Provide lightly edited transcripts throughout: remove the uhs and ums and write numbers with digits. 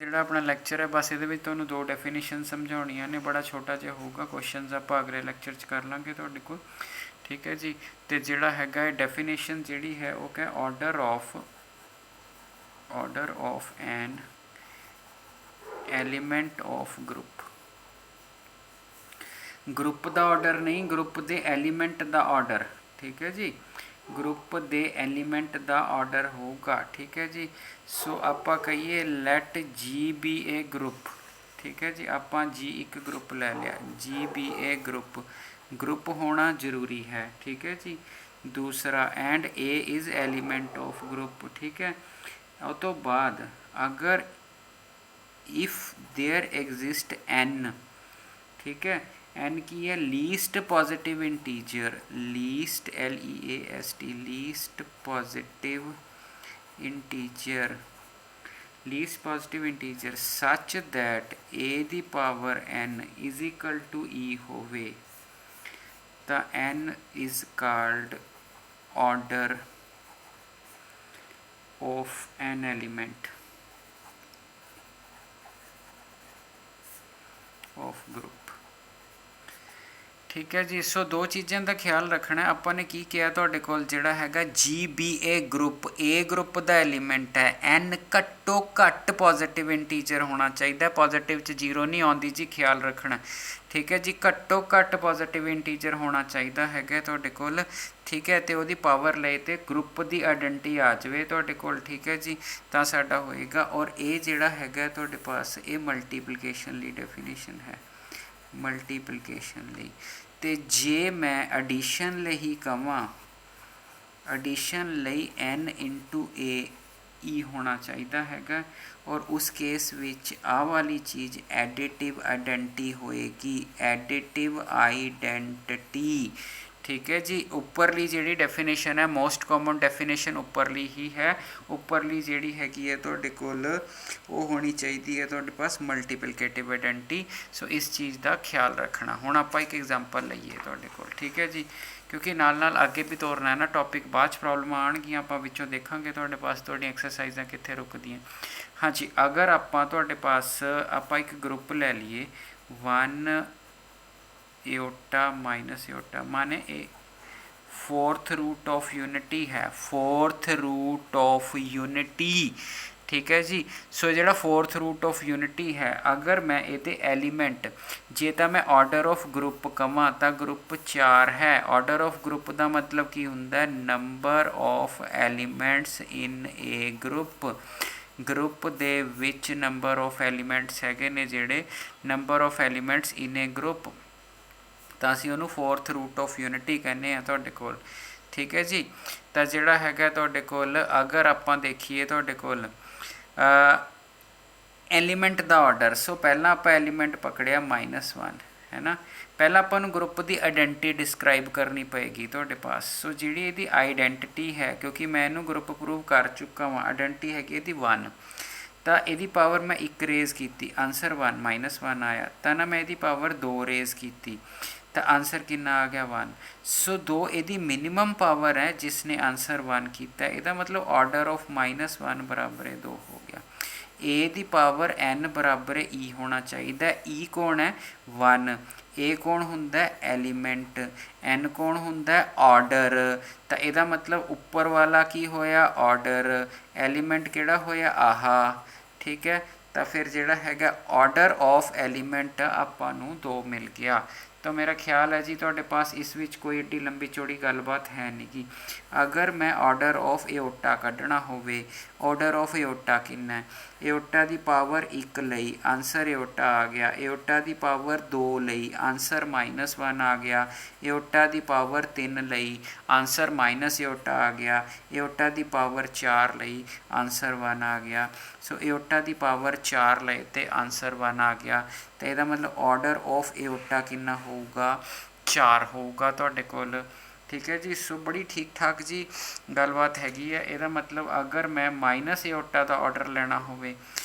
ਜਿਹੜਾ ਆਪਣਾ ਲੈਕਚਰ ਹੈ ਬਸ ਇਹਦੇ ਵਿੱਚ ਤੁਹਾਨੂੰ ਦੋ ਡੈਫੀਨੇਸ਼ਨ ਸਮਝਾਉਣੀਆਂ ਨੇ, ਬੜਾ ਛੋਟਾ ਜਿਹਾ ਹੋਊਗਾ। ਕੁਐਸਚਨਸ ਆਪਾਂ ਅਗਲੇ ਲੈਕਚਰ 'ਚ ਕਰ ਲਾਂਗੇ ਤੁਹਾਡੇ ਕੋਲ, ਠੀਕ ਹੈ ਜੀ। ਤੇ ਜਿਹੜਾ ਹੈਗਾ ਇਹ ਡੈਫੀਨੇਸ਼ਨ ਜਿਹੜੀ ਹੈ ਉਹ ਕਹੇ order of N element of group the order ਨਹੀਂ, ਗਰੁੱਪ ਦੇ ਐਲੀਮੈਂਟ ਦਾ ਆਰਡਰ, ਠੀਕ ਹੈ ਜੀ। ਗਰੁੱਪ ਦੇ ਐਲੀਮੈਂਟ ਦਾ ਆਰਡਰ ਹੋਊਗਾ, ਠੀਕ ਹੈ ਜੀ। ਸੋ ਆਪਾਂ ਕਹੀਏ ਲੈਟ ਜੀ ਬੀ ਏ ਗਰੁੱਪ, ਠੀਕ ਹੈ ਜੀ। ਆਪਾਂ ਜੀ ਇੱਕ ਗਰੁੱਪ ਲੈ ਲਿਆ, ਜੀ ਬੀ ਏ ਗਰੁੱਪ ਹੋਣਾ ਜ਼ਰੂਰੀ ਹੈ, ਠੀਕ ਹੈ ਜੀ। ਦੂਸਰਾ and A is element of group, ਠੀਕ ਹੈ। ਉਹ ਤੋਂ ਬਾਅਦ ਅਗਰ ਇਫ देयर एग्जिस्ट एन, ठीक है, एन की है least positive integer, least LEAST least positive integer such that a the power n is equal to e होवे तो n is called order of an element of group, ठीक है जी। सो दो चीज़ों का ख्याल रखना। ਆਪਾਂ ਨੇ ਕੀ ਕਿਹਾ ਤੁਹਾਡੇ ਕੋਲ ਜਿਹੜਾ ਹੈਗਾ GBA ਗਰੁੱਪ, ए ਗਰੁੱਪ ਦਾ ਐਲੀਮੈਂਟ ਹੈ, n ਘੱਟੋ ਘੱਟ ਪੋਜ਼ਿਟਿਵ ਇੰਟੀਜਰ ਹੋਣਾ ਚਾਹੀਦਾ, ਪੋਜ਼ਿਟਿਵ 'ਚ ਜ਼ੀਰੋ ਨਹੀਂ ਆਉਂਦੀ ਜੀ, ਖਿਆਲ ਰੱਖਣਾ, ਠੀਕ ਹੈ ਜੀ। ਘੱਟੋ ਘੱਟ ਪੋਜ਼ਿਟਿਵ ਇੰਟੀਜਰ ਹੋਣਾ ਚਾਹੀਦਾ ਹੈਗਾ ਤੁਹਾਡੇ ਕੋਲ, ਠੀਕ ਹੈ। ਤੇ ਉਹਦੀ ਪਾਵਰ ਲਏ ਤੇ ਗਰੁੱਪ ਦੀ ਆਇਡੈਂਟੀ ਆ ਜਾਵੇ ਤੁਹਾਡੇ ਕੋਲ, ਠੀਕ ਹੈ ਜੀ, ਤਾਂ ਸਾਡਾ ਹੋਏਗਾ। ਔਰ ਇਹ ਜਿਹੜਾ ਹੈਗਾ ਤੁਹਾਡੇ ਪਾਸ ਇਹ ਮਲਟੀਪਲੀਕੇਸ਼ਨ ਲਈ ਡੈਫੀਨੇਸ਼ਨ ਹੈ, ਮਲਟੀਪਲੀਕੇਸ਼ਨ ਲਈ। ਤੇ ਜੇ ਮੈਂ ਐਡੀਸ਼ਨ ਲਈ ਹੀ ਕਹਾਂ, ਐਡੀਸ਼ਨ ਲਈ n ਇੰਟੂ ਏ ਈ ਹੋਣਾ ਚਾਹੀਦਾ ਹੈਗਾ। ਔਰ ਉਸ ਕੇਸ ਵਿੱਚ ਆਹ ਵਾਲੀ ਚੀਜ਼ ਐਡੀਟਿਵ ਆਇਡੈਂਟੀ ਹੋਏਗੀ, ਐਡੀਟਿਵ ਆਈਡੈਂਟਿਟੀ, ठीक है जी। उपरली जी डेफिनेशन है मोस्ट कॉमन डेफिनेशन उपरली ही है, उपरली जी हैगी है तुहाडे कोल वो होनी चाहिए है तुहाडे पास मल्टीप्लिकेटिव आइडेंटिटी। सो इस चीज़ का ख्याल रखना। हुण आपां एक एग्जाम्पल लईए तुहाडे कोल, ठीक है जी, क्योंकि नाल नाल अगे भी तोरना है ना टॉपिक, बाद च प्रॉब्लम आउणगियां, आपां विचों देखांगे तुहाडे पास तुहाडीआं एक्सरसाइजां कित्थे रुकदियां। हाँ जी, अगर आपां तुहाडे पास आपां एक ग्रुप लै लीए 1 एओटा माइनस एओटा, माने ए फोर्थ रूट ऑफ यूनिटी है, फोर्थ रूट ऑफ यूनिटी, ठीक है जी। सो जो फोर्थ रूट ऑफ यूनिटी है, अगर मैं ये एलीमेंट जे तो मैं ऑर्डर ऑफ ग्रुप कवां तो ग्रुप 4 है। ऑर्डर ऑफ ग्रुप का मतलब की हुंदा है number of elements in A group they which number of elements हैगे ने जिहड़े number of elements in A group, तो असीं उहनूं फोर्थ रूट ऑफ यूनिटी कहने हैं तुहाडे कोल, ठीक है जी। तो जिहड़ा हैगा तुहाडे कोल अगर आपां देखीए तुहाडे कोल एलीमेंट दा ऑर्डर, सो पहला आपां एलीमेंट पकड़िया -1 है ना। पहला आपां नूं ग्रुप की आइडेंटिटी डिस्क्राइब करनी पेगी तुहाडे पास। सो जिहड़ी इहदी आइडेंटिटी है, क्योंकि मैं इहनूं ग्रुप प्रूव कर चुका वां, आइडेंटिटी हैगी इहदी 1, तो यदी पावर मैं 1 रेज़ की, आंसर 1 -1 आया। तो ना मैं यदी पावर 2 रेज़ की तो आंसर कितना आ गया 1। सो 2 यदी मिनिमम पावर है जिसने आंसर 1 किया, इसका मतलब ऑर्डर ऑफ -1 बराबर 2 हो गया। ए दी पावर n बराबर ई होना चाहिए। ई कौन है 1, ए कौन हुंदा एलीमेंट, n कौन हुंदा ऑर्डर। तो यदा मतलब उपर वाला की होया ऑर्डर, एलीमेंट किहड़ा होया आहा, ठीक है। तो फिर जिहड़ा हैगा ऑर्डर ऑफ एलीमेंट आपां नूं 2 मिल गया। तो मेरा ख्याल है जी तुहाडे पास इस विच कोई एड्डी लंबी चौड़ी गलबात है नहीं गी। अगर मैं ऑर्डर ऑफ एओटा कढ़ना होवे, ऑर्डर ऑफ एओटा किन्ना है, एओटा की पावर 1 लई आंसर एओटा आ गया, एओटा की पावर 2 लई आंसर -1 आ गया, एओटा की पावर 3 लई आंसर माइनस एओटा आ गया, एओटा की पावर 4 लई आंसर 1 आ गया। सो एओटा की पावर 4 लई तो आंसर 1 आ गया। तो यदा मतलब ऑर्डर ऑफ एओटा कितना होगा 4 होगा तुहाडे कोल, ठीक है जी। सो बड़ी ठीक ठाक जी गलबात हैगी है। यदा मतलब अगर मैं माइनस एओटा का ऑर्डर लेना होवे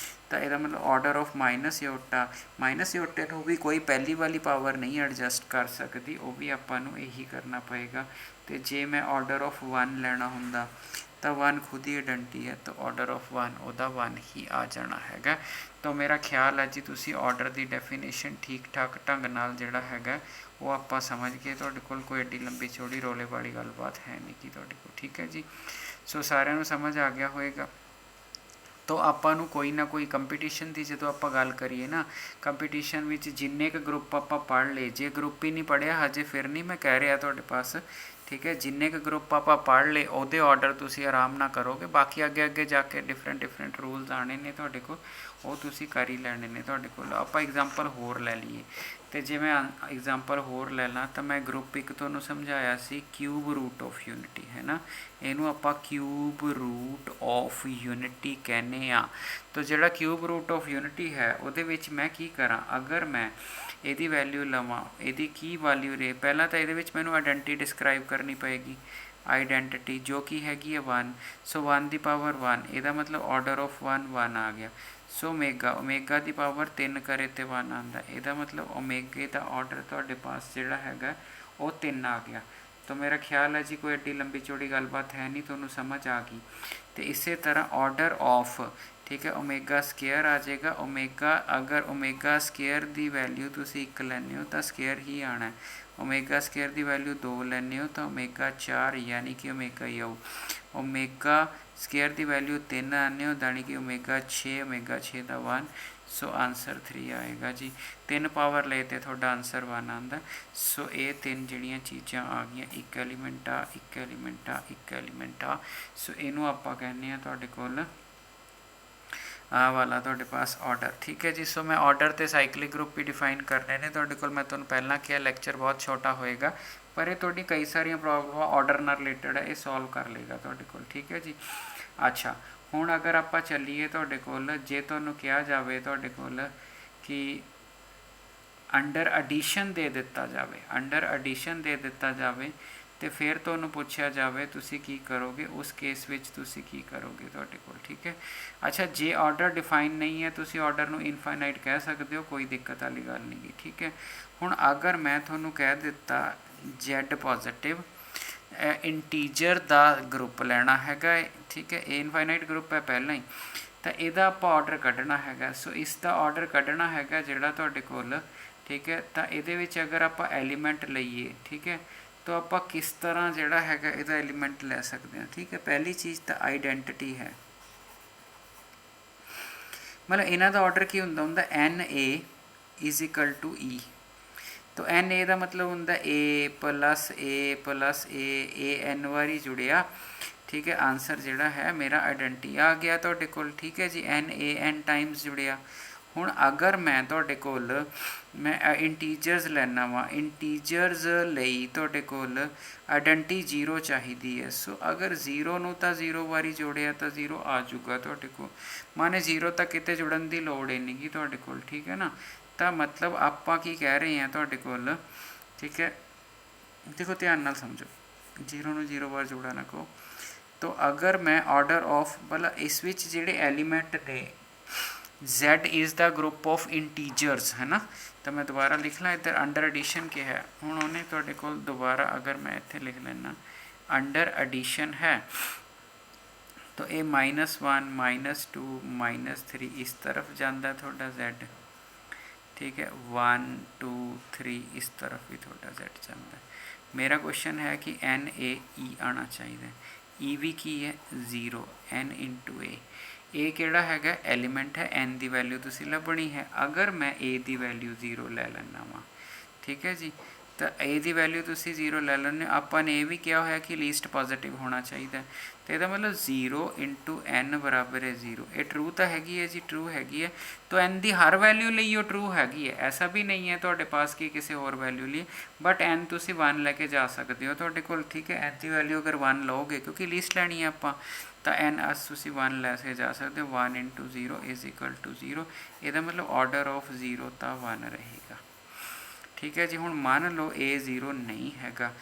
तो यदा मतलब ऑर्डर ऑफ माइनस एओटे को भी कोई पहली वाली पावर नहीं एडजस्ट कर सकती, वो भी आपां नूं यही करना पएगा। तो जे मैं ऑर्डर ऑफ 1 लेना हुंदा ਤਾਂ 1 ਖੁਦ ਹੀ ਆਇਡੈਂਟੀ ਹੈ, ਤਾਂ ਆਰਡਰ ਆਫ 1 ਉਹਦਾ 1 ਹੀ ਆ ਜਾਣਾ ਹੈਗਾ। ਤਾਂ ਮੇਰਾ ਖਿਆਲ ਹੈ ਜੀ ਤੁਸੀਂ ਆਰਡਰ ਦੀ ਡੈਫੀਨੇਸ਼ਨ ਠੀਕ ਠਾਕ ਢੰਗ ਨਾਲ ਜਿਹੜਾ ਹੈਗਾ ਉਹ ਆਪਾਂ ਸਮਝ ਗਏ। ਤੁਹਾਡੇ ਕੋਲ ਕੋਈ ਐਡੀ ਲੰਬੀ ਚੌੜੀ ਰੋਲੇ ਵਾਲੀ ਗੱਲਬਾਤ ਹੈ ਨਹੀਂ ਕਿ ਤੁਹਾਡੇ ਕੋਲ, ਠੀਕ ਹੈ ਜੀ। ਸੋ ਸਾਰਿਆਂ ਨੂੰ ਸਮਝ ਆ ਗਿਆ ਹੋਏਗਾ। ਤੋ ਆਪਾਂ ਨੂੰ ਕੋਈ ਨਾ ਕੋਈ ਕੰਪੀਟੀਸ਼ਨ ਦੀ ਜਦੋਂ ਆਪਾਂ ਗੱਲ ਕਰੀਏ ਨਾ, ਕੰਪੀਟੀਸ਼ਨ ਵਿੱਚ ਜਿੰਨੇ ਕੁ ਗਰੁੱਪ ਆਪਾਂ ਪੜ੍ਹ ਲਏ, ਜੇ ਗਰੁੱਪ ਹੀ ਨਹੀਂ ਪੜ੍ਹਿਆ ਹਜੇ ਫਿਰ ਨਹੀਂ ਮੈਂ ਕਹਿ ਰਿਹਾ ਤੁਹਾਡੇ ਪਾਸ, ਠੀਕ ਹੈ। ਜਿੰਨੇ ਕੁ ਗਰੁੱਪ ਆਪਾਂ ਪੜ੍ਹ ਲਏ ਉਹਦੇ ਆਰਡਰ ਤੁਸੀਂ ਆਰਾਮ ਨਾਲ ਕਰੋਗੇ, ਬਾਕੀ ਅੱਗੇ ਅੱਗੇ ਜਾ ਕੇ ਡਿਫਰੈਂਟ ਰੂਲਸ ਆਣੇ ਨੇ ਤੁਹਾਡੇ ਕੋਲ, ਉਹ ਤੁਸੀਂ ਕਰ ਹੀ ਲੈਣੇ ਨੇ ਤੁਹਾਡੇ ਕੋਲ। ਆਪਾਂ ਐਗਜ਼ਾਮਪਲ ਹੋਰ ਲੈ ਲਈਏ, ਅਤੇ ਜੇ ਮੈਂ ਐਗਜ਼ਾਮਪਲ ਹੋਰ ਲੈ ਲਾਂ ਤਾਂ ਮੈਂ ਗਰੁੱਪ ਇੱਕ ਤੁਹਾਨੂੰ ਸਮਝਾਇਆ ਸੀ ਕਿਊਬ ਰੂਟ ਆਫ ਯੂਨਿਟੀ, ਹੈ ਨਾ। ਇਹਨੂੰ ਆਪਾਂ ਕਿਊਬ ਰੂਟ ਆਫ ਯੂਨਿਟੀ ਕਹਿੰਦੇ ਹਾਂ। ਤਾਂ ਜਿਹੜਾ ਕਿਊਬ ਰੂਟ ਆਫ ਯੂਨਿਟੀ ਹੈ ਉਹਦੇ ਵਿੱਚ ਮੈਂ ਕੀ ਕਰਾਂ, ਅਗਰ ਮੈਂ ਇਹਦੀ ਵੈਲਿਊ ਲਵਾਂ, ਇਹਦੀ ਕੀ ਵੈਲਿਊ ਰਹੇ, ਪਹਿਲਾਂ ਤਾਂ ਇਹਦੇ ਵਿੱਚ ਮੈਨੂੰ ਆਇਡੈਂਟੀ ਡਿਸਕਰਾਈਬ ਕਰਨੀ ਪਏਗੀ, ਆਈਡੈਂਟਿਟੀ ਜੋ ਕਿ ਹੈਗੀ ਹੈ 1। ਸੋ 1 ਦੀ ਪਾਵਰ 1, ਇਹਦਾ ਮਤਲਬ ਆਰਡਰ ਆਫ 1 ਆ ਗਿਆ। ਸੋ ਓਮੇਗਾ ਦੀ ਪਾਵਰ 3 ਕਰੇ ਤੇ 1 ਆਉਂਦਾ, ਇਹਦਾ ਮਤਲਬ ਓਮੇਗੇ ਦਾ ਆਰਡਰ ਤੁਹਾਡੇ ਪਾਸ ਜਿਹੜਾ ਹੈਗਾ ਉਹ 3 ਆ ਗਿਆ। ਤਾਂ ਮੇਰਾ ਖਿਆਲ ਹੈ ਜੀ ਕੋਈ ਐਡੀ ਲੰਬੀ ਚੌੜੀ ਗੱਲਬਾਤ ਹੈ ਨਹੀਂ, ਤੁਹਾਨੂੰ ਸਮਝ ਆ ਗਈ। ਅਤੇ ਇਸੇ ਤਰ੍ਹਾਂ ਆਰਡਰ ਆਫ, ਠੀਕ ਹੈ, ਓਮੇਗਾ ਸਕੇਅਰ ਆ ਜਾਏਗਾ। ਓਮੇਗਾ ਅਗਰ ਓਮੇਗਾ ਸਕੇਅਰ ਦੀ ਵੈਲਿਊ ਤੁਸੀਂ 1 ਲੈਂਦੇ ਹੋ ਤਾਂ ਸਕੇਅਰ ਹੀ ਆਉਣਾ। ਓਮੇਗਾ ਸਕੇਅਰ ਦੀ ਵੈਲਿਊ 2 ਲੈਂਦੇ ਹੋ ਤਾਂ ਓਮੇਗਾ 4 ਯਾਨੀ ਕਿ ਓਮੇਗਾ ਹੀ ਆਊ। ਓਮੇਗਾ ਸਕੇਅਰ ਦੀ ਵੈਲਿਊ 3 ਆਉਂਦੇ ਹੋ ਯਾਨੀ ਕਿ ਓਮੇਗਾ 6, ਓਮੇਗਾ 6 ਦਾ 1। ਸੋ ਆਨਸਰ 3 ਆਏਗਾ ਜੀ। 3 ਪਾਵਰ ਲਏ ਤੇ ਤੁਹਾਡਾ ਆਨਸਰ 1 ਆਉਂਦਾ। ਸੋ ਇਹ 3 ਜਿਹੜੀਆਂ ਚੀਜ਼ਾਂ ਆ ਗਈਆਂ, ਇੱਕ ਐਲੀਮੈਂਟ ਆ, ਇੱਕ ਐਲੀਮੈਂਟ ਆ, ਇੱਕ ਐਲੀਮੈਂਟ ਆ। ਸੋ ਇਹਨੂੰ ਆਪਾਂ ਕਹਿੰਦੇ ਹਾਂ ਤੁਹਾਡੇ ਕੋਲ ਆਹ ਵਾਲਾ ਤੁਹਾਡੇ ਪਾਸ ਆਰਡਰ, ਠੀਕ ਹੈ ਜੀ। ਸੋ ਮੈਂ ਆਰਡਰ ਅਤੇ ਸਾਈਕਲਿਕ ਗਰੁੱਪ ਵੀ ਡਿਫਾਈਨ ਕਰਨੇ ਨੇ ਤੁਹਾਡੇ ਕੋਲ। ਮੈਂ ਤੁਹਾਨੂੰ ਪਹਿਲਾਂ ਕਿਹਾ ਲੈਕਚਰ ਬਹੁਤ ਛੋਟਾ ਹੋਏਗਾ, ਪਰ ਇਹ ਤੁਹਾਡੀ ਕਈ ਸਾਰੀਆਂ ਪ੍ਰੋਬਲਮਾਂ ਆਰਡਰ ਨਾਲ ਰਿਲੇਟਡ ਹੈ, ਇਹ ਸੋਲਵ ਕਰ ਲਏਗਾ ਤੁਹਾਡੇ ਕੋਲ, ਠੀਕ ਹੈ ਜੀ। ਅੱਛਾ, ਹੁਣ ਅਗਰ ਆਪਾਂ ਚੱਲੀਏ ਤੁਹਾਡੇ ਕੋਲ, ਜੇ ਤੁਹਾਨੂੰ ਕਿਹਾ ਜਾਵੇ ਤੁਹਾਡੇ ਕੋਲ ਕਿ ਅੰਡਰ ਐਡੀਸ਼ਨ ਦੇ ਦਿੱਤਾ ਜਾਵੇ, ਅੰਡਰ ਐਡੀਸ਼ਨ ਦੇ ਦਿੱਤਾ ਜਾਵੇ ਅਤੇ ਫਿਰ ਤੁਹਾਨੂੰ ਪੁੱਛਿਆ ਜਾਵੇ ਤੁਸੀਂ ਕੀ ਕਰੋਗੇ, ਉਸ ਕੇਸ ਵਿੱਚ ਤੁਸੀਂ ਕੀ ਕਰੋਗੇ ਤੁਹਾਡੇ ਕੋਲ, ਠੀਕ ਹੈ। ਅੱਛਾ, ਜੇ ਆਰਡਰ ਡਿਫਾਈਨ ਨਹੀਂ ਹੈ ਤੁਸੀਂ ਆਰਡਰ ਨੂੰ ਇਨਫਾਈਨਾਈਟ ਕਹਿ ਸਕਦੇ ਹੋ, ਕੋਈ ਦਿੱਕਤ ਵਾਲੀ ਗੱਲ ਨਹੀਂ ਗੀ, ਠੀਕ ਹੈ। ਹੁਣ ਅਗਰ ਮੈਂ ਤੁਹਾਨੂੰ ਕਹਿ ਦਿੱਤਾ Z ਪੋਜ਼ੀਟਿਵ ਇੰਟੀਜਰ ਦਾ ਗਰੁੱਪ ਲੈਣਾ ਹੈਗਾ, ਠੀਕ ਹੈ, ਇਹ ਇਨਫਾਈਨਾਈਟ ਗਰੁੱਪ ਹੈ ਪਹਿਲਾਂ ਹੀ, ਤਾਂ ਇਹਦਾ ਆਪਾਂ ਆਰਡਰ ਕੱਢਣਾ ਹੈਗਾ। ਸੋ ਇਸ ਦਾ ਆਰਡਰ ਕੱਢਣਾ ਹੈਗਾ ਜਿਹੜਾ ਤੁਹਾਡੇ ਕੋਲ, ਠੀਕ ਹੈ। ਤਾਂ ਇਹਦੇ ਵਿੱਚ ਅਗਰ ਆਪਾਂ ਐਲੀਮੈਂਟ ਲਈਏ, ਠੀਕ ਹੈ, ਤਾਂ ਆਪਾਂ ਕਿਸ ਤਰ੍ਹਾਂ ਜਿਹੜਾ ਹੈਗਾ ਇਹਦਾ ਐਲੀਮੈਂਟ ਲੈ ਸਕਦੇ ਹਾਂ, ਠੀਕ ਹੈ। ਪਹਿਲੀ ਚੀਜ਼ ਤਾਂ ਆਈਡੈਂਟਿਟੀ ਹੈ, ਮਤਲਬ ਇਹਨਾਂ ਦਾ ਆਰਡਰ ਕੀ ਹੁੰਦਾ NA = E। ਤਾਂ NA ਦਾ ਮਤਲਬ ਹੁੰਦਾ A + A + A N ਵਾਰੀ ਜੁੜਿਆ, ਠੀਕ ਹੈ। ਆਨਸਰ ਜਿਹੜਾ ਹੈ ਮੇਰਾ ਆਈਡੈਂਟੀ ਆ ਗਿਆ ਤੁਹਾਡੇ ਕੋਲ, ਠੀਕ ਹੈ ਜੀ। NaN ਟਾਈਮਸ ਜੁੜਿਆ। ਹੁਣ ਅਗਰ ਮੈਂ ਤੁਹਾਡੇ ਕੋਲ ਮੈਂ ਇੰਟੀਜਰਸ ਲੈਣਾ ਵਾ, ਇੰਟੀਜਰਸ ਲਈ ਤੁਹਾਡੇ ਕੋਲ ਆਈਡੈਂਟੀ 0 ਚਾਹੀਦੀ ਹੈ। ਸੋ ਅਗਰ 0 ਨੂੰ ਤਾਂ 0 ਵਾਰੀ ਜੋੜਿਆ ਤਾਂ 0 ਆ ਜੂਗਾ ਤੁਹਾਡੇ ਕੋਲ, ਮਾਨੇ 0 ਤਾਂ ਕਿਤੇ ਜੁੜਨ ਦੀ ਲੋੜ ਹੀ ਨਹੀਂ ਗੀ ਤੁਹਾਡੇ ਕੋਲ, ਠੀਕ ਹੈ ਨਾ। ਤਾਂ ਮਤਲਬ ਆਪਾਂ ਕੀ ਕਹਿ ਰਹੇ ਹਾਂ ਤੁਹਾਡੇ ਕੋਲ, ਠੀਕ ਹੈ, ਦੇਖੋ ਧਿਆਨ ਨਾਲ ਸਮਝੋ, 0 ਨੂੰ 0 ਵਾਰ ਜੋੜਾ ਨਾ ਕਹੋ। ਤਾਂ ਅਗਰ ਮੈਂ ਆਰਡਰ ਆਫ ਮਤਲਬ ਇਸ ਵਿੱਚ ਜਿਹੜੇ ਐਲੀਮੈਂਟ ਨੇ Z is the group of integers, ਹੈ ਨਾ। ਤਾਂ ਮੈਂ ਦੁਬਾਰਾ ਲਿਖ ਲਾਂ ਇੱਧਰ ਅੰਡਰ ਐਡੀਸ਼ਨ ਕੀ ਹੈ। ਹੁਣ ਉਹਨੇ ਤੁਹਾਡੇ ਕੋਲ ਦੁਬਾਰਾ ਅਗਰ ਮੈਂ ਇੱਥੇ ਲਿਖ ਲੈਣਾ ਅੰਡਰ ਐਡੀਸ਼ਨ ਹੈ ਤਾਂ ਇਹ -1 -2 -3 ਇਸ ਤਰਫ ਜਾਂਦਾ ਤੁਹਾਡਾ Z, ਠੀਕ ਹੈ। 1 2 3 ਇਸ ਤਰਫ ਵੀ ਤੁਹਾਡਾ Z ਜਾਂਦਾ। ਮੇਰਾ ਕੁਐਸਚਨ ਹੈ ਕਿ NaE ਆਉਣਾ ਚਾਹੀਦਾ। E ਵੀ ਕੀ ਹੈ 0, N × A। ਇਹ ਕਿਹੜਾ ਹੈਗਾ ਐਲੀਮੈਂਟ ਹੈ, N ਦੀ ਵੈਲਿਊ ਤੁਸੀਂ ਲੱਭਣੀ ਹੈ। ਅਗਰ ਮੈਂ A ਦੀ ਵੈਲਿਊ 0 ਲੈ ਲੈਂਦਾ ਵਾਂ, ਠੀਕ ਹੈ ਜੀ, ਤਾਂ A ਦੀ ਵੈਲਿਊ ਤੁਸੀਂ 0 ਲੈ ਲੈਂਦੇ ਹੋ। ਆਪਾਂ ਨੇ ਇਹ ਵੀ ਕਿਹਾ ਹੋਇਆ ਕਿ ਲੀਸਟ ਪੋਜ਼ੀਟਿਵ ਹੋਣਾ ਚਾਹੀਦਾ, ਅਤੇ ਇਹਦਾ ਮਤਲਬ 0 × N = 0। ਇਹ ਟਰੂ ਤਾਂ ਹੈਗੀ ਹੈ ਜੀ, ਟਰੂ ਹੈਗੀ ਹੈ। ਤਾਂ N ਦੀ ਹਰ ਵੈਲਿਊ ਲਈ ਉਹ ਟਰੂ ਹੈਗੀ ਹੈ, ਐਸਾ ਵੀ ਨਹੀਂ ਹੈ ਤੁਹਾਡੇ ਪਾਸ ਕਿ ਕਿਸੇ ਹੋਰ ਵੈਲਿਊ ਲਈ, ਬਟ N ਤੁਸੀਂ 1 ਲੈ ਕੇ ਜਾ ਸਕਦੇ ਹੋ ਤੁਹਾਡੇ ਕੋਲ, ਠੀਕ ਹੈ। N ਦੀ ਵੈਲਿਊ ਅਗਰ 1 ਲਓਗੇ ਕਿਉਂਕਿ ਲੀਸਟ ਲੈਣੀ ਹੈ ਆਪਾਂ, ਤਾਂ N ਤੁਸੀਂ 1 ਲੈ ਕੇ ਜਾ ਸਕਦੇ ਹੋ। 1 × 0 = 0। ਇਹਦਾ ਮਤਲਬ ਆਰਡਰ ਆਫ 0 ਤਾਂ 1 ਰਹੇਗਾ, ਠੀਕ ਹੈ ਜੀ। ਹੁਣ ਮੰਨ ਲਓ A 0 ਨਹੀਂ ਹੈਗਾ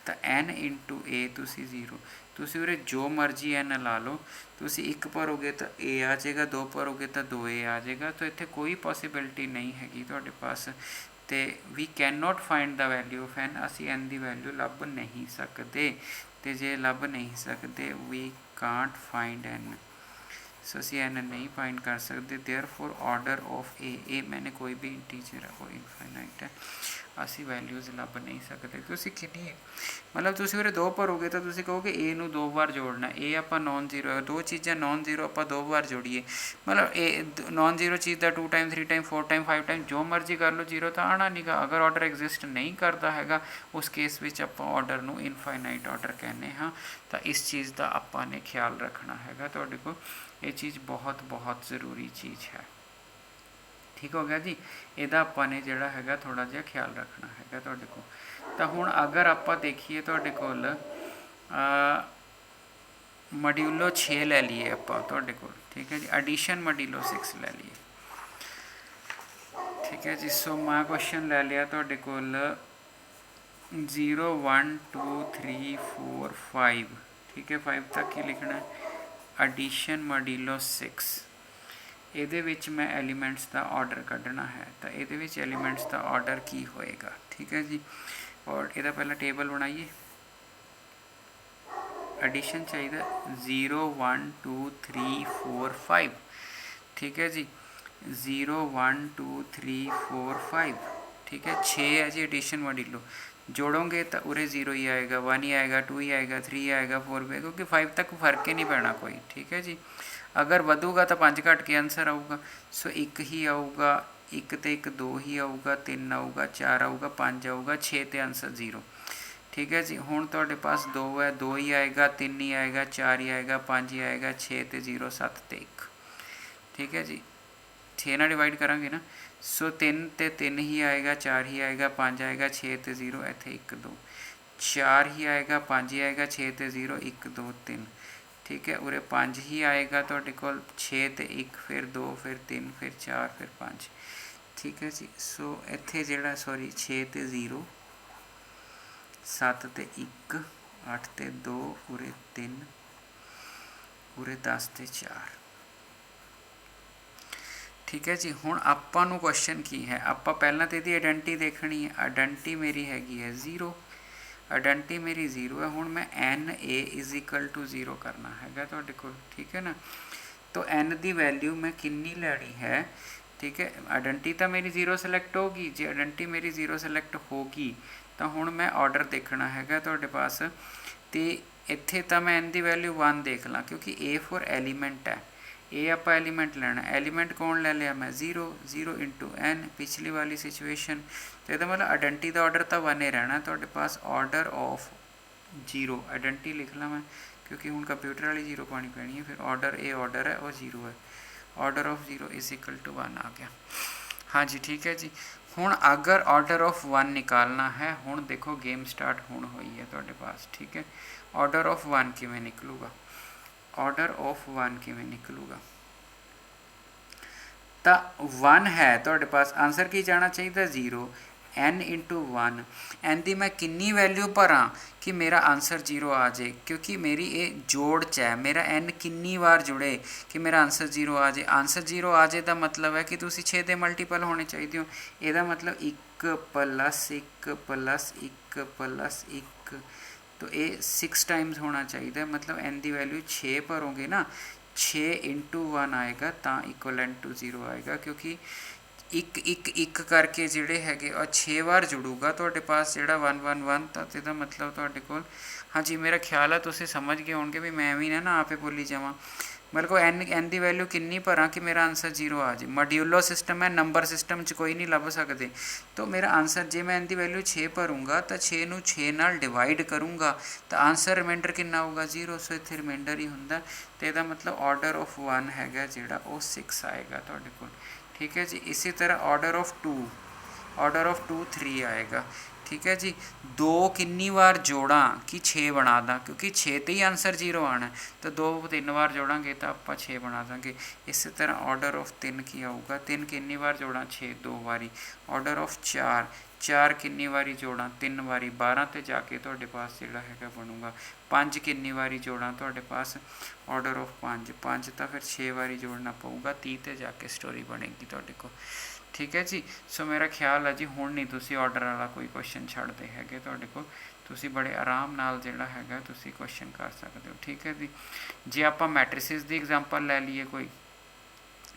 ਤਾਂ N × A ਤੁਸੀਂ 0, ਤੁਸੀਂ ਉਰੇ ਜੋ ਮਰਜ਼ੀ N ਲਾ ਲਓ, ਤੁਸੀਂ 1 ਭਰੋਗੇ ਤਾਂ A ਆ ਜਾਏਗਾ, 2 ਭਰੋਗੇ ਤਾਂ 2A ਆ ਜਾਏਗਾ। ਤਾਂ ਇੱਥੇ ਕੋਈ ਪੋਸੀਬਿਲਿਟੀ ਨਹੀਂ ਹੈਗੀ ਤੁਹਾਡੇ ਪਾਸ, ਅਤੇ ਵੀ cannot find the value of N। ਅਸੀਂ N ਦੀ ਵੈਲਿਊ ਲੱਭ ਨਹੀਂ ਸਕਦੇ, ਅਤੇ ਜੇ ਲੱਭ ਨਹੀਂ ਸਕਦੇ ਵੀ कांट फाइंड एन, सो असी एन नहीं फाइंड कर सकते, देयरफॉर ऑर्डर ऑफ ए मैंने कोई भी इंटीजर है वो इनफाइनाइट है, ਅਸੀਂ ਵੈਲਿਊਜ਼ ਲੱਭ ਨਹੀਂ ਸਕਦੇ। ਤੁਸੀਂ ਕਿੰਨੀ ਮਤਲਬ ਤੁਸੀਂ ਉਰੇ 2 ਭਰੋਗੇ ਤਾਂ ਤੁਸੀਂ ਕਹੋਗੇ ਏ ਨੂੰ 2 ਵਾਰ ਜੋੜਨਾ, ਇਹ ਆਪਾਂ ਨੋਨ ਜ਼ੀਰੋ ਹੈ, 2 ਚੀਜ਼ਾਂ ਨੋਨ ਜ਼ੀਰੋ ਆਪਾਂ 2 ਵਾਰ ਜੋੜੀਏ, ਮਤਲਬ ਇਹ ਨੋਨ ਜ਼ੀਰੋ ਚੀਜ਼ ਦਾ 2 ਟਾਈਮ 3 ਟਾਈਮ 4 ਟਾਈਮ 5 ਟਾਈਮ ਜੋ ਮਰਜ਼ੀ ਕਰ ਲਓ, ਜ਼ੀਰੋ ਤਾਂ ਆਉਣਾ ਨਹੀਂਗਾ। ਅਗਰ ਆਰਡਰ ਐਗਜ਼ਿਸਟ ਨਹੀਂ ਕਰਦਾ ਹੈਗਾ ਉਸ ਕੇਸ ਵਿੱਚ ਆਪਾਂ ਆਰਡਰ ਨੂੰ ਇਨਫਾਈਨਾਈਟ ਆਰਡਰ ਕਹਿੰਦੇ ਹਾਂ। ਤਾਂ ਇਸ ਚੀਜ਼ ਦਾ ਆਪਾਂ ਨੇ ਖਿਆਲ ਰੱਖਣਾ ਹੈਗਾ, ਤੁਹਾਡੇ ਕੋਲ ਇਹ ਚੀਜ਼ ਬਹੁਤ ਬਹੁਤ ਜ਼ਰੂਰੀ ਚੀਜ਼ ਹੈ। ठीक हो गया जी, ਇਹਦਾ ਆਪਾਂ ਨੇ ਜਿਹੜਾ ਹੈਗਾ ਥੋੜਾ ਜਿਹਾ ਖਿਆਲ ਰੱਖਣਾ ਹੈਗਾ ਤੁਹਾਡੇ ਕੋਲ। ਤਾਂ ਹੁਣ ਅਗਰ ਆਪਾਂ ਦੇਖੀਏ ਤੁਹਾਡੇ ਕੋਲ ਮੋਡਿਊਲੋ 6 ਲੈ ਲਈਏ ਆਪਾਂ ਤੁਹਾਡੇ ਕੋਲ, ਠੀਕ ਹੈ ਜੀ, ਐਡੀਸ਼ਨ ਮੋਡਿਊਲੋ 6 ਲੈ ਲਈਏ, ਠੀਕ ਹੈ ਜੀ। ਸੋ ਮੈਂ ਕੁਐਸਚਨ ਲੈ ਲਿਆ ਤੁਹਾਡੇ ਕੋਲ 0 1 2 3 4 5, ठीक है, 5 तक ही लिखना है, ਐਡੀਸ਼ਨ ਮੋਡਿਊਲੋ 6। ਇਹਦੇ ਵਿੱਚ ਮੈਂ ਐਲੀਮੈਂਟਸ ਦਾ ਆਰਡਰ ਕੱਢਣਾ ਹੈ, ਤਾਂ ਇਹਦੇ ਵਿੱਚ ਐਲੀਮੈਂਟਸ ਦਾ ਆਰਡਰ ਕੀ ਹੋਏਗਾ, ਠੀਕ ਹੈ ਜੀ। ਔਰ ਇਹਦਾ ਪਹਿਲਾਂ ਟੇਬਲ ਬਣਾਈਏ, ਐਡੀਸ਼ਨ ਚਾਹੀਦਾ 0 1 2 3 4 5, ਠੀਕ ਹੈ ਜੀ, 0 1 2 3 4 5, ठीक है, 6 है जी एडिशन मॉड्यूलो। जोड़ोगे तो उरे 0 ही आएगा, 1 ही आएगा, 2 ही आएगा, 3 ही आएगा, 4 भी, क्योंकि 5 तक फर्क ही नहीं पैना कोई, ठीक है जी। अगर वधूगा तो 5 घट के आंसर आऊगा, सो 1 ही आऊगा, 1 तो 1 2 ही आऊगा, 3 आऊगा, 4 आऊगा, 5 आऊगा, 6 तो आंसर 0, ठीक है जी। हुण तुहाडे पास 2 है, 2 ही आएगा, 3 ही आएगा, 4 ही आएगा, 5 ही आएगा, 6 तो 0, 7 तो 1, ठीक है जी। 6 ना डिवाइड करांगे ना, सो 3 तो 3 ही आएगा, 4 ही आएगा, 5 आएगा, 6 तो 0, इत्थे 1 2, 4 ही आएगा, 5 ही आएगा, 6 तो 0, 1 2 3, ठीक है। उरे 5 ही आएगा तुहाडे कोल, 6 तो 1, फिर 2, फिर 3, फिर 4, फिर 5, ठीक है जी। सो इत्थे जिहड़ा सॉरी 6 तो 0, 7 तो 1, 8 तो 2, उरे 3, उरे 10 तो 4, ठीक है जी। हुण आपां नूं क्वेश्चन की है, आपां पहलां तो इहदी आइडेंटिटी देखनी है, आइडेंटिटी मेरी हैगी है 0, आइडेंटिटी मेरी 0 है। हुण मैं n a is equal to 0 करना हैगा तुहाडे कोल, ठीक है ना। तो एन की वैल्यू मैं कितनी लैनी है, ठीक है, आइडेंटिटी तो मेरी 0 सिलेक्ट होगी, जो आइडेंटिटी मेरी 0 सिलेक्ट होगी तो हुण मैं ऑर्डर देखना हैगा तुहाडे पास, तो इत्थे तो मैं एन की वैल्यू 1 देख ला, क्योंकि ए फॉर एलीमेंट है, ये आप एलीमेंट लेना, एलीमेंट कौन ले लिया मैं 0, 0 इंटू एन, पिछली वाली सिचुएशन, तो यदा मतलब आइडेंटिटी का ऑर्डर तो 1 ही रहना तुहाडे पास, ऑर्डर ऑफ 0, आइडेंटिटी लिख ला मैं, क्योंकि हुण कंप्यूटर वाली 0 पानी पैनी है, फिर ऑर्डर ए ऑर्डर है वो 0 है, order of 0 is equal to 1 आ गया, हाँ जी, ठीक है जी। हुण अगर ऑर्डर ऑफ 1 निकालना है, हुण देखो गेम स्टार्ट हुण हुई है तुहाडे पास, ठीक है। ऑर्डर ऑफ 1 किवें निकलूगा, ऑर्डर ऑफ 1 किवें निकलूगा, तो 1 है तुहाडे पास, आंसर की जाना चाहिए 0, n इंटू 1, n की मैं किन्नी वैल्यू भरा कि मेरा आंसर 0 आ जाए, क्योंकि मेरी ये जोड़ च है, मेरा n किन्नी बार जुड़े कि मेरा आंसर 0 आ जाए। आंसर 0 आ जाए का मतलब है कि तुसी 6 के मल्टीपल होने चाहिए हो, यदा मतलब 1 प्लस 1 प्लस 1 प्लस 1, तो ये 6 टाइम्स होना चाहिए, मतलब n की वैल्यू 6 भरोगे ना, 6 इंटू 1 आएगा तो इक्वलेंट टू 0 आएगा, क्योंकि एक एक एक करके जोड़े है और 6 बार जुड़ूगा तुहाडे पास जोड़ा 1 1 1, तो इसका मतलब तुहाडे कोल, हाँ जी, मेरा ख्याल है तुसीं समझ गए होंगे भी मैं भी ना आपे बोली जावां, मेरे को एन की वैल्यू किन्नी भरा कि मेरा आंसर 0 आ जाए। मॉड्यूलो सिस्टम है, नंबर सिस्टम च कोई नहीं लभ सकते, तो मेरा आंसर जे मैं एन की वैल्यू 6 भरूँगा तो 6 नूं 6 नाल डिवाइड करूँगा तो आंसर रिमाइंडर कितना होगा 0, सो इत्थे रिमाइंडर ही हुंदा, तो इसका मतलब ऑर्डर ऑफ 1 हैगा जिहड़ा वो 6 आएगा तुहाडे कोल, ठीक है जी। इसी तरह ऑर्डर ऑफ 2 3 आएगा, ठीक है जी। 2 कितनी बार जोड़ा कि 6 बना दा, क्योंकि 6 तो ही आंसर 0 आना है, तो 2 3 बार जोड़ांगे तो आप 6 बना देंगे। इसी तरह ऑर्डर ऑफ 3 की आऊगा, 3 कितनी बार जोड़ा 6 2 बारी, ऑर्डर ऑफ 4 4 ਕਿੰਨੀ ਵਾਰੀ ਜੋੜਾਂ 3 ਵਾਰੀ 12 ਤੇ ਜਾ ਕੇ ਤੁਹਾਡੇ ਪਾਸ ਜਿਹੜਾ ਹੈਗਾ ਬਣੂਗਾ। 5 ਕਿੰਨੀ ਵਾਰੀ ਜੋੜਾਂ ਤੁਹਾਡੇ ਪਾਸ ਆਰਡਰ ਆਫ 5 ਤਾਂ ਫਿਰ 6 ਵਾਰੀ ਜੋੜਨਾ ਪਊਗਾ 30 ਤੇ ਜਾ ਕੇ ਸਟੋਰੀ ਬਣੇਗੀ ਤੁਹਾਡੇ ਕੋਲ। ਠੀਕ ਹੈ ਜੀ। ਸੋ ਮੇਰਾ ਖਿਆਲ ਹੈ ਜੀ ਹੁਣ ਨਹੀਂ ਤੁਸੀਂ ਆਰਡਰ ਵਾਲਾ ਕੋਈ ਕੁਐਸਚਨ ਛੱਡਦੇ ਹੈਗੇ, ਤੁਹਾਡੇ ਕੋਲ ਤੁਸੀਂ ਬੜੇ ਆਰਾਮ ਨਾਲ ਜਿਹੜਾ ਹੈਗਾ ਤੁਸੀਂ ਕੁਐਸਚਨ ਕਰ ਸਕਦੇ ਹੋ। ਠੀਕ ਹੈ ਜੀ। ਜੇ ਆਪਾਂ ਮੈਟ੍ਰਿਸਿਸ ਦੀ ਐਗਜ਼ਾਮਪਲ ਲੈ ਲਈਏ ਕੋਈ,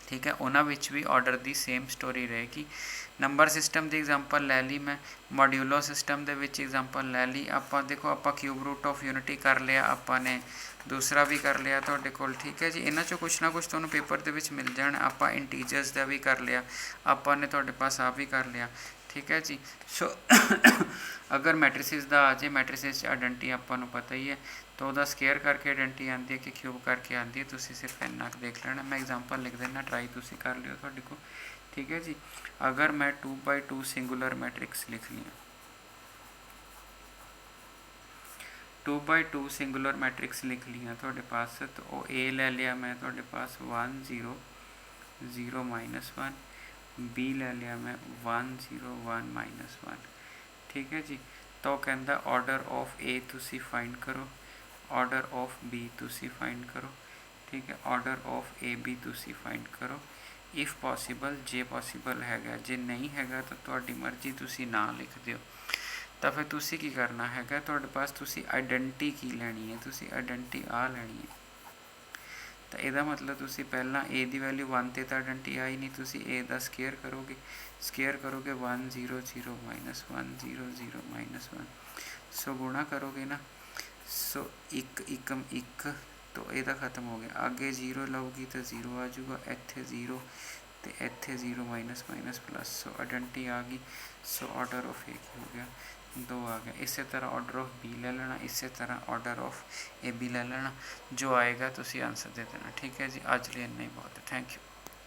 ਠੀਕ ਹੈ, ਉਹਨਾਂ ਵਿੱਚ ਵੀ ਆਰਡਰ ਦੀ ਸੇਮ ਸਟੋਰੀ ਰਹੇਗੀ। ਨੰਬਰ ਸਿਸਟਮ ਦੀ ਐਗਜ਼ਾਮਪਲ ਲੈ ਲਈ ਮੈਂ, ਮੋਡਿਊਲੋ ਸਿਸਟਮ ਦੇ ਵਿੱਚ ਐਗਜ਼ਾਮਪਲ ਲੈ ਲਈ ਆਪਾਂ। ਦੇਖੋ ਆਪਾਂ ਕਿਊਬ ਰੂਟ ਆਫ ਯੂਨਿਟੀ ਕਰ ਲਿਆ ਆਪਾਂ ਨੇ, ਦੂਸਰਾ ਵੀ ਕਰ ਲਿਆ ਤੁਹਾਡੇ ਕੋਲ। ਠੀਕ ਹੈ ਜੀ। ਇਹਨਾਂ 'ਚੋਂ ਕੁਛ ਨਾ ਕੁਛ ਤੁਹਾਨੂੰ ਪੇਪਰ ਦੇ ਵਿੱਚ ਮਿਲ ਜਾਣ। ਆਪਾਂ ਇੰਟੀਜਰਸ ਦਾ ਵੀ ਕਰ ਲਿਆ ਆਪਾਂ ਨੇ, ਤੁਹਾਡੇ ਪਾਸ ਆ ਵੀ ਕਰ ਲਿਆ। ਠੀਕ ਹੈ ਜੀ। ਸੋ ਅਗਰ ਮੈਟ੍ਰਿਸਿਸ ਦਾ ਆ ਜੇ, ਮੈਟ੍ਰਿਸਿਸ 'ਚ ਆਇਡੈਂਟੀ ਆਪਾਂ ਨੂੰ ਪਤਾ ਹੀ ਹੈ, ਤਾਂ ਉਹਦਾ ਸਕੇਅਰ ਕਰਕੇ ਆਇਡੈਂਟੀ ਆਉਂਦੀ ਹੈ ਕਿ ਕਿਊਬ ਕਰਕੇ ਆਉਂਦੀ ਹੈ। ਤੁਸੀਂ ਸਿਰਫ ਇੰਨਾ ਕੁ ਦੇਖ ਲੈਣਾ। ਮੈਂ ਐਗਜ਼ਾਮਪਲ ਲਿਖ ਦਿੰਦਾ, ਟਰਾਈ ਤੁਸੀਂ ਕਰ ਲਿਓ ਤੁਹਾਡੇ ਕੋਲ। ਠੀਕ ਹੈ ਜੀ। ਅਗਰ ਮੈਂ 2x2 ਸਿੰਗੂਲਰ ਮੈਟ੍ਰਿਕਸ ਲਿਖ ਲਿਆ, 2x2 ਸਿੰਗੂਲਰ ਮੈਟ੍ਰਿਕਸ ਲਿਖ ਲਿਆ ਤੁਹਾਡੇ ਪਾਸ, ਤਾਂ ਉਹ A ਲੈ ਲਿਆ ਮੈਂ ਤੁਹਾਡੇ ਪਾਸ 1 0 0 -1, B ਲੈ ਲਿਆ ਮੈਂ 1 0 1 -1। ਠੀਕ ਹੈ ਜੀ। ਤਾਂ ਉਹ ਕਹਿੰਦਾ ਆਰਡਰ ਆਫ A ਤੁਸੀਂ ਫਾਈਂਡ ਕਰੋ, ਆਰਡਰ ਆਫ B ਤੁਸੀਂ ਫਾਈਂਡ ਕਰੋ। ਠੀਕ ਹੈ। ਆਰਡਰ ਆਫ AB ਤੁਸੀਂ ਫਾਈਂਡ ਕਰੋ ਇਫ ਪੋਸੀਬਲ, ਜੇ ਪੋਸੀਬਲ ਹੈਗਾ। ਜੇ ਨਹੀਂ ਹੈਗਾ ਤਾਂ ਤੁਹਾਡੀ ਮਰਜ਼ੀ, ਤੁਸੀਂ ਨਾ ਲਿਖ ਦਿਓ। ਤਾਂ ਫਿਰ ਤੁਸੀਂ ਕੀ ਕਰਨਾ ਹੈਗਾ, ਤੁਹਾਡੇ ਪਾਸ ਤੁਸੀਂ ਆਇਡੈਂਟੀ ਕੀ ਲੈਣੀ ਹੈ, ਤੁਸੀਂ ਆਇਡੈਂਟੀ ਆ ਲੈਣੀ ਹੈ। ਤਾਂ ਇਹਦਾ ਮਤਲਬ ਤੁਸੀਂ ਪਹਿਲਾਂ A ਦੀ ਵੈਲਿਊ 1 'ਤੇ ਤਾਂ ਆਇਡੈਂਟੀ ਆਈ ਨਹੀਂ, ਤੁਸੀਂ A ਦਾ ਸਕੇਅਰ ਕਰੋਗੇ 1 0 0 -1 0 0 -1। ਸੋ ਗੁਣਾ ਕਰੋਗੇ ਨਾ, ਸੋ 1 1 1 तो ਇਹਦਾ ਖਤਮ ਹੋ ਗਿਆ। ਅੱਗੇ 0 ਲਊਗੀ ਤਾਂ 0 ਆ ਜਾਊਗਾ, ਇੱਥੇ 0 ਤੇ ਇੱਥੇ 0 ਮਾਈਨਸ ਪਲੱਸ। ਸੋ ਆਇਡੈਂਟੀ ਆ ਗਈ। ਸੋ ਆਰਡਰ ਆਫ A ਕੀ ਹੋ ਗਿਆ 2 ਆ ਗਿਆ। ਇਸੇ ਤਰ੍ਹਾਂ ਆਰਡਰ ਆਫ B ਲੈ ਲੈਣਾ, ਇਸੇ ਤਰ੍ਹਾਂ ਆਰਡਰ ਆਫ AB ਲੈ ਲੈਣਾ। ਜੋ ਆਏਗਾ ਤੁਸੀਂ ਆਨਸਰ ਦੇ ਦੇਣਾ। ਠੀਕ ਹੈ ਜੀ। ਅੱਜ ਲਈ ਇੰਨਾ ਹੀ ਬਹੁਤ ਹੈ। Thank you.